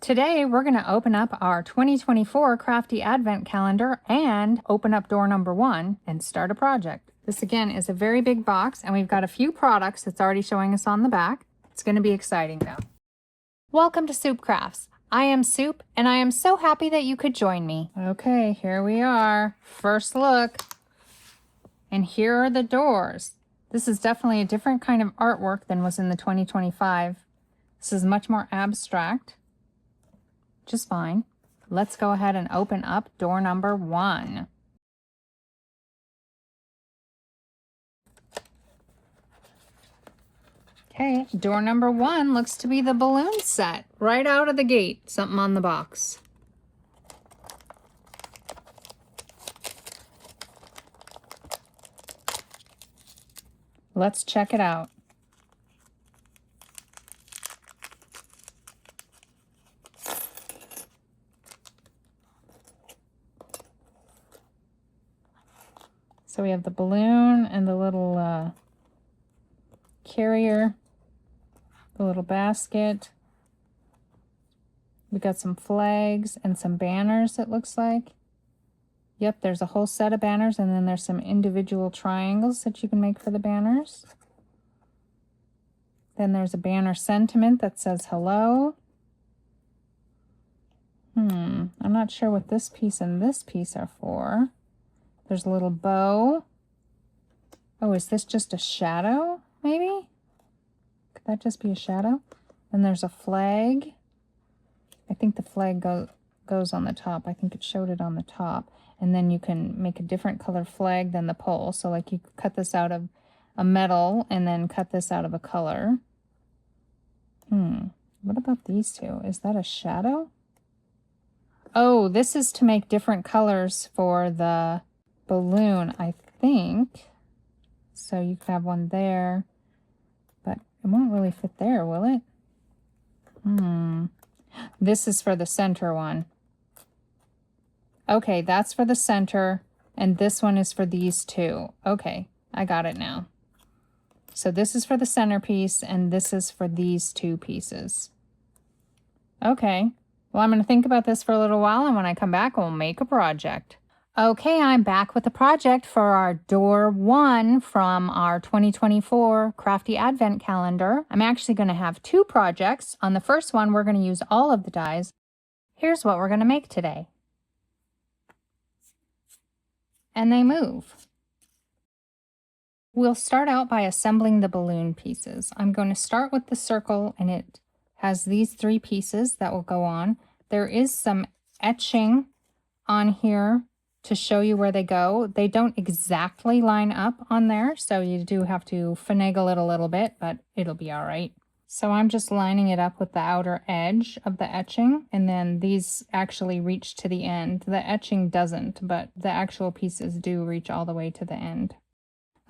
Today, we're going to open up our 2024 Crafty Advent Calendar and open up door number 1 and start a project. This again is a very big box, and we've got a few products that's already showing us on the back. It's going to be exciting though. Welcome to Soup Crafts. I am Soup, and I am so happy that you could join me. Okay, here we are. First look. And here are the doors. This is definitely a different kind of artwork than was in the 2025. This is much more abstract. Just fine. Let's go ahead and open up door number 1. Okay, door number 1 looks to be the balloon set right out of the gate. Something on the box. Let's check it out. So we have the balloon and the little carrier, the little basket. We got some flags and some banners, it looks like. Yep, there's a whole set of banners, and then there's some individual triangles that you can make for the banners. Then there's a banner sentiment that says hello. I'm not sure what this piece and this piece are for. There's a little bow. Oh, is this just a shadow, maybe? Could that just be a shadow? And there's a flag. I think the flag goes on the top. I think it showed it on the top. And then you can make a different color flag than the pole. So like you could cut this out of a metal and then cut this out of a color. What about these two? Is that a shadow? Oh, this is to make different colors for the balloon, I think. So you could have one there, but it won't really fit there, will it? This is for the center one. Okay, that's for the center, and this one is for these two. Okay, I got it now. So this is for the centerpiece, and this is for these two pieces. Okay, well, I'm going to think about this for a little while, and when I come back, we'll make a project. Okay, I'm back with the project for our door 1 from our 2024 Crafty Advent Calendar. I'm actually going to have 2 projects. On the first one, we're going to use all of the dies. Here's what we're going to make today. And they move. We'll start out by assembling the balloon pieces. I'm going to start with the circle, and it has these 3 pieces that will go on. There is some etching on here to show you where they go. They don't exactly line up on there, so you do have to finagle it a little bit, but it'll be all right. So I'm just lining it up with the outer edge of the etching, and then these actually reach to the end. The etching doesn't, but the actual pieces do reach all the way to the end.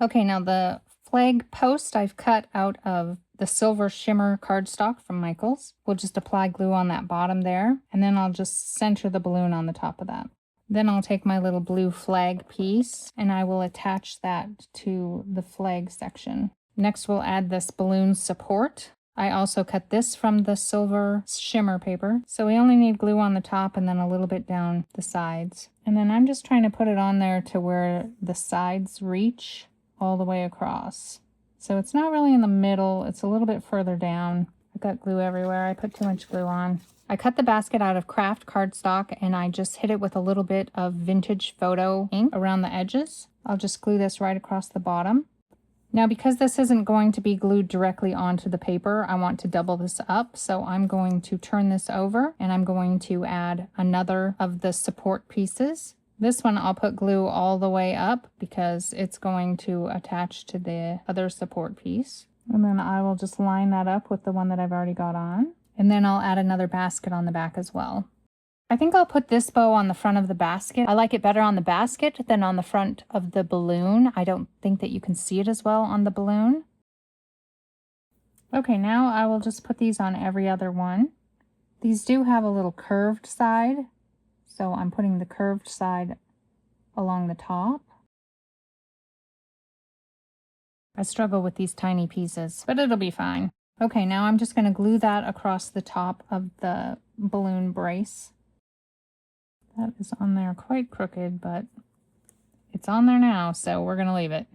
Okay, now the flag post I've cut out of the silver shimmer cardstock from Michaels. We'll just apply glue on that bottom there, and then I'll just center the balloon on the top of that. Then I'll take my little blue flag piece, and I will attach that to the flag section. Next, we'll add this balloon support. I also cut this from the silver shimmer paper. So we only need glue on the top and then a little bit down the sides. And then I'm just trying to put it on there to where the sides reach all the way across. So it's not really in the middle, it's a little bit further down. I've got glue everywhere. I put too much glue on. I cut the basket out of craft cardstock, and I just hit it with a little bit of vintage photo ink around the edges. I'll just glue this right across the bottom. Now, because this isn't going to be glued directly onto the paper, I want to double this up. So I'm going to turn this over, and I'm going to add another of the support pieces. This one I'll put glue all the way up because it's going to attach to the other support piece. And then I will just line that up with the one that I've already got on. And then I'll add another basket on the back as well. I think I'll put this bow on the front of the basket. I like it better on the basket than on the front of the balloon. I don't think that you can see it as well on the balloon. Okay, now I will just put these on every other one. These do have a little curved side, so I'm putting the curved side along the top. I struggle with these tiny pieces, but it'll be fine. Okay, now I'm just going to glue that across the top of the balloon brace. That is on there quite crooked, but it's on there now, so we're going to leave it.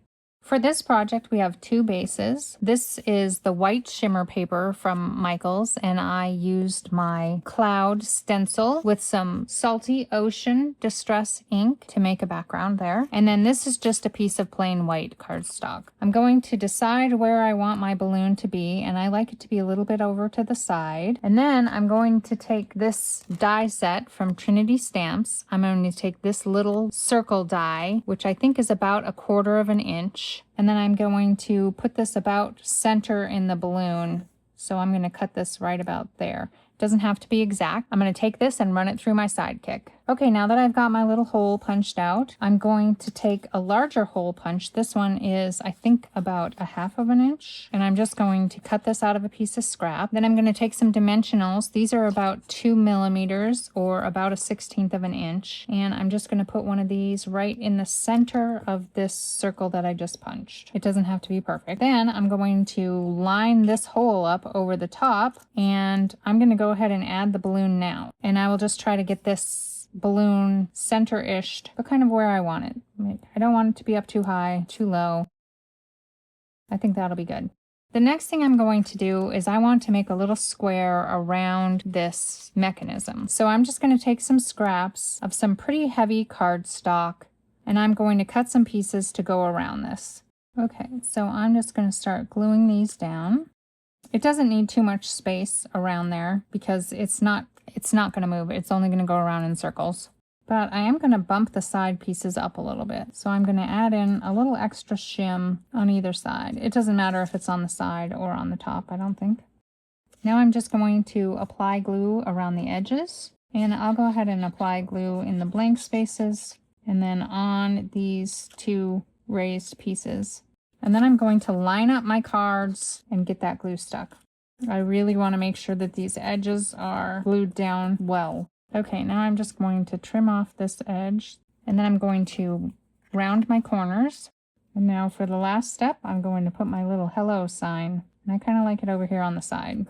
For this project, we have two bases. This is the white shimmer paper from Michaels, and I used my cloud stencil with some salty ocean distress ink to make a background there. And then this is just a piece of plain white cardstock. I'm going to decide where I want my balloon to be, and I like it to be a little bit over to the side. And then I'm going to take this die set from Trinity Stamps. I'm going to take this little circle die, which I think is about 1/4 of an inch. And then I'm going to put this about center in the balloon. So I'm going to cut this right about there. It doesn't have to be exact. I'm going to take this and run it through my Sidekick. Okay, now that I've got my little hole punched out, I'm going to take a larger hole punch. This one is, I think, about 1/2 of an inch. And I'm just going to cut this out of a piece of scrap. Then I'm going to take some dimensionals. These are about 2 millimeters or about 1/16 of an inch. And I'm just going to put one of these right in the center of this circle that I just punched. It doesn't have to be perfect. Then I'm going to line this hole up over the top, and I'm going to go ahead and add the balloon now. And I will just try to get this balloon center-ish, but kind of where I want it. I don't want it to be up too high, too low. I think that'll be good. The next thing I'm going to do is I want to make a little square around this mechanism. So I'm just going to take some scraps of some pretty heavy cardstock, and I'm going to cut some pieces to go around this. Okay, so I'm just going to start gluing these down. It doesn't need too much space around there because it's not going to move. It's only going to go around in circles. But I am going to bump the side pieces up a little bit. So I'm going to add in a little extra shim on either side. It doesn't matter if it's on the side or on the top, I don't think. Now I'm just going to apply glue around the edges. And I'll go ahead and apply glue in the blank spaces and then on these two raised pieces. And then I'm going to line up my cards and get that glue stuck. I really want to make sure that these edges are glued down well. Okay, now I'm just going to trim off this edge, and then I'm going to round my corners. And now for the last step, I'm going to put my little hello sign. And I kind of like it over here on the side.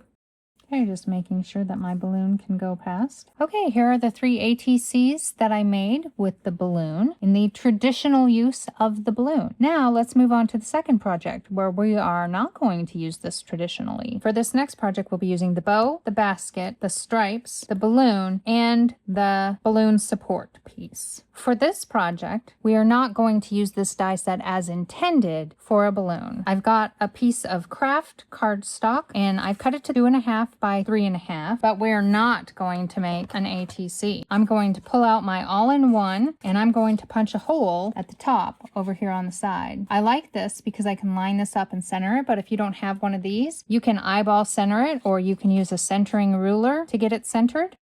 Okay, just making sure that my balloon can go past. Okay, here are the 3 ATCs that I made with the balloon in the traditional use of the balloon. Now let's move on to the second project where we are not going to use this traditionally. For this next project, we'll be using the bow, the basket, the stripes, the balloon, and the balloon support piece. For this project, we are not going to use this die set as intended for a balloon. I've got a piece of craft cardstock and I've cut it to 2.5 by 3.5, but we're not going to make an ATC. I'm going to pull out my all-in-one and I'm going to punch a hole at the top over here on the side. I like this because I can line this up and center it, but if you don't have one of these, you can eyeball center it or you can use a centering ruler to get it centered.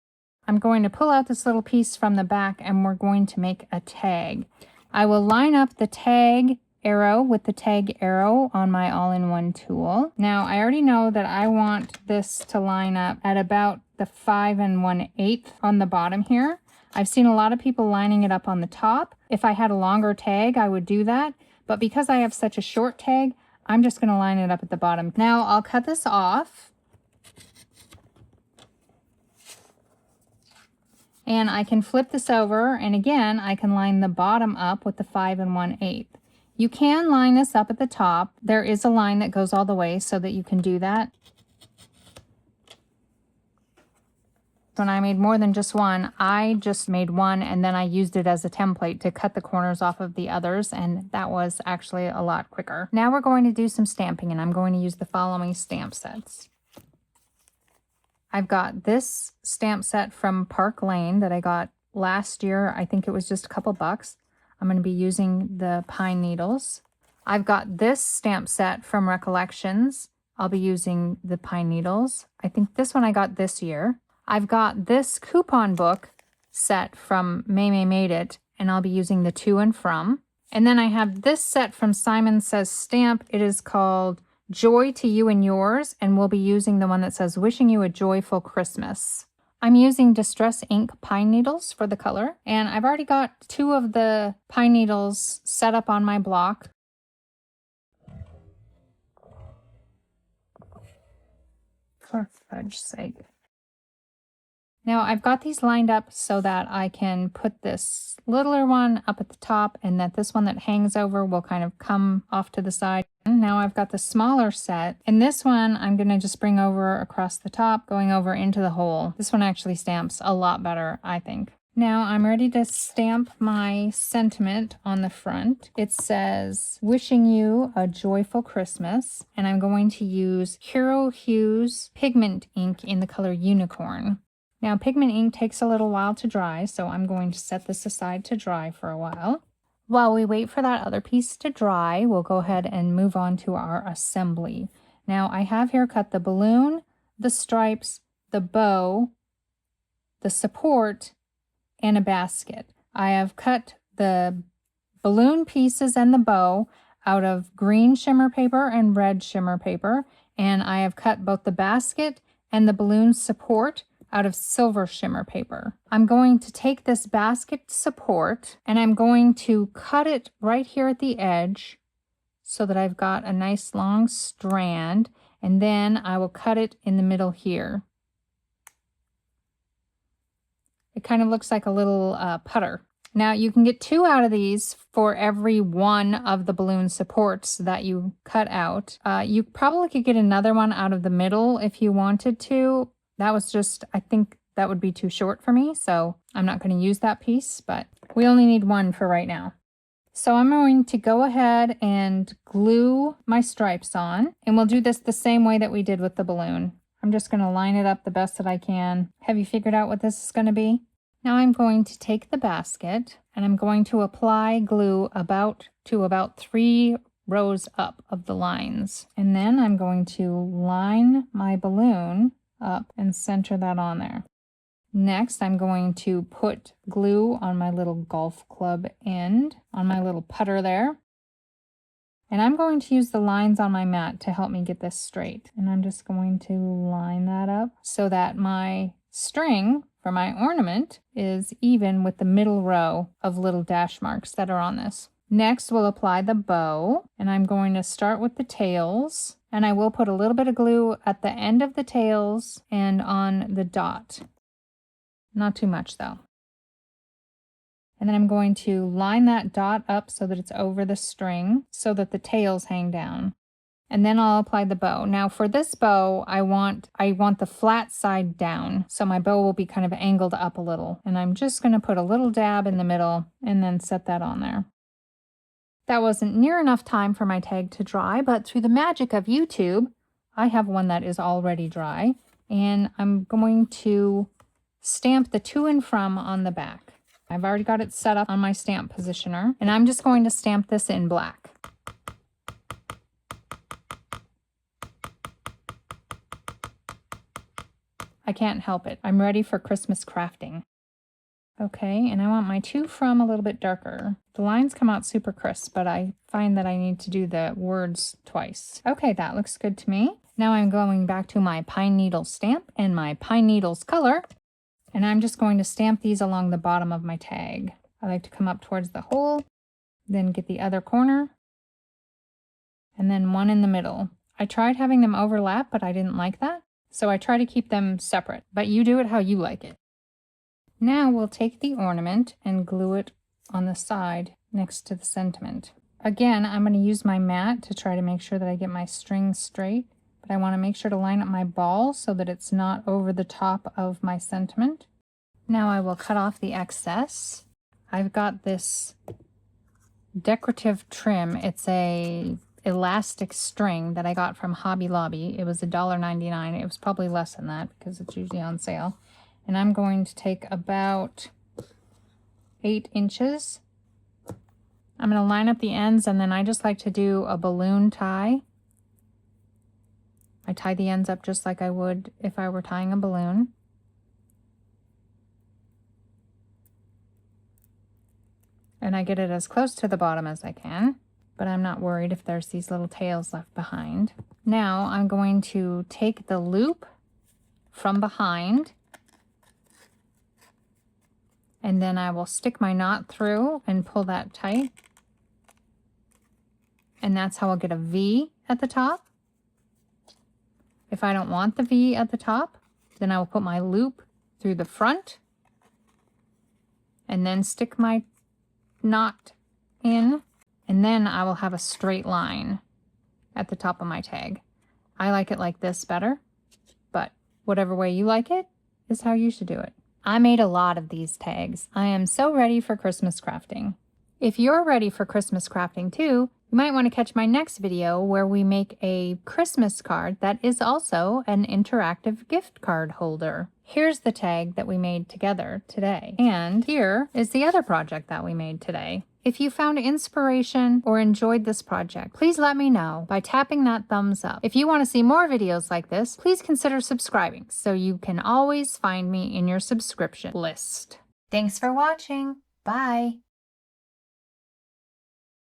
I'm going to pull out this little piece from the back and we're going to make a tag. I will line up the tag arrow with the tag arrow on my all-in-one tool. Now I already know that I want this to line up at about the 5 1/8 on the bottom here. I've seen a lot of people lining it up on the top. If I had a longer tag, I would do that. But because I have such a short tag, I'm just going to line it up at the bottom. Now I'll cut this off. And I can flip this over, and again, I can line the bottom up with the 5 1/8. You can line this up at the top. There is a line that goes all the way so that you can do that. When I made more than just one, I just made one and then I used it as a template to cut the corners off of the others, and that was actually a lot quicker. Now we're going to do some stamping, and I'm going to use the following stamp sets. I've got this stamp set from Park Lane that I got last year. I think it was just a couple bucks. I'm going to be using the pine needles. I've got this stamp set from Recollections. I'll be using the pine needles. I think this one I got this year. I've got this coupon book set from May Made It, and I'll be using the To and From. And then I have this set from Simon Says Stamp. It is called Joy to You and Yours, and we'll be using the one that says Wishing You a Joyful Christmas. I'm using Distress Ink pine needles for the color, and I've already got 2 of the pine needles set up on my block. For fudge's sake. Now I've got these lined up so that I can put this littler one up at the top and that this one that hangs over will kind of come off to the side. And now I've got the smaller set, and this one I'm going to just bring over across the top, going over into the hole. This one actually stamps a lot better, I think. Now I'm ready to stamp my sentiment on the front. It says, "Wishing you a joyful Christmas," and I'm going to use Hero Hues pigment ink in the color Unicorn. Now, pigment ink takes a little while to dry, so I'm going to set this aside to dry for a while. While we wait for that other piece to dry, we'll go ahead and move on to our assembly. Now, I have here cut the balloon, the stripes, the bow, the support, and a basket. I have cut the balloon pieces and the bow out of green shimmer paper and red shimmer paper, and I have cut both the basket and the balloon support out of silver shimmer paper. I'm going to take this basket support and I'm going to cut it right here at the edge so that I've got a nice long strand, and then I will cut it in the middle here. It kind of looks like a little putter. Now you can get 2 out of these for every one of the balloon supports that you cut out. You probably could get another one out of the middle if you wanted to. That was just, I think that would be too short for me, so I'm not going to use that piece, but we only need 1 for right now. So I'm going to go ahead and glue my stripes on, and we'll do this the same way that we did with the balloon. I'm just going to line it up the best that I can. Have you figured out what this is going to be? Now I'm going to take the basket and I'm going to apply glue about 3 rows up of the lines. And then I'm going to line my balloon up and center that on there. Next, I'm going to put glue on my little golf club end, on my little putter there. And I'm going to use the lines on my mat to help me get this straight. And I'm just going to line that up so that my string for my ornament is even with the middle row of little dash marks that are on this. Next, we'll apply the bow, and I'm going to start with the tails, and I will put a little bit of glue at the end of the tails and on the dot. Not too much though. And then I'm going to line that dot up so that it's over the string so that the tails hang down. And then I'll apply the bow. Now for this bow, I want the flat side down. So my bow will be kind of angled up a little. And I'm just going to put a little dab in the middle and then set that on there. That wasn't near enough time for my tag to dry, but through the magic of YouTube, I have one that is already dry. And I'm going to stamp the to and from on the back. I've already got it set up on my stamp positioner, and I'm just going to stamp this in black. I can't help it. I'm ready for Christmas crafting. Okay, and I want my to from a little bit darker. The lines come out super crisp, but I find that I need to do the words twice. Okay, that looks good to me. Now I'm going back to my pine needle stamp and my pine needles color, and I'm just going to stamp these along the bottom of my tag. I like to come up towards the hole, then get the other corner, and then one in the middle. I tried having them overlap, but I didn't like that, so I try to keep them separate, but you do it how you like it. Now we'll take the ornament and glue it on the side next to the sentiment. Again, I'm going to use my mat to try to make sure that I get my string straight, but I want to make sure to line up my ball so that it's not over the top of my sentiment. Now I will cut off the excess. I've got this decorative trim. It's a elastic string that I got from Hobby Lobby. It was $1.99. It was probably less than that because it's usually on sale. And I'm going to take about 8 inches. I'm going to line up the ends, and then I just like to do a balloon tie. I tie the ends up just like I would if I were tying a balloon. And I get it as close to the bottom as I can, but I'm not worried if there's these little tails left behind. Now I'm going to take the loop from behind, and then I will stick my knot through and pull that tight. And that's how I'll get a V at the top. If I don't want the V at the top, then I will put my loop through the front and then stick my knot in, and then I will have a straight line at the top of my tag. I like it like this better, but whatever way you like it is how you should do it. I made a lot of these tags. I am so ready for Christmas crafting. If you're ready for Christmas crafting too, you might want to catch my next video where we make a Christmas card that is also an interactive gift card holder. Here's the tag that we made together today. And here is the other project that we made today. If you found inspiration or enjoyed this project, please let me know by tapping that thumbs up. If you want to see more videos like this, please consider subscribing so you can always find me in your subscription list. Thanks for watching. Bye.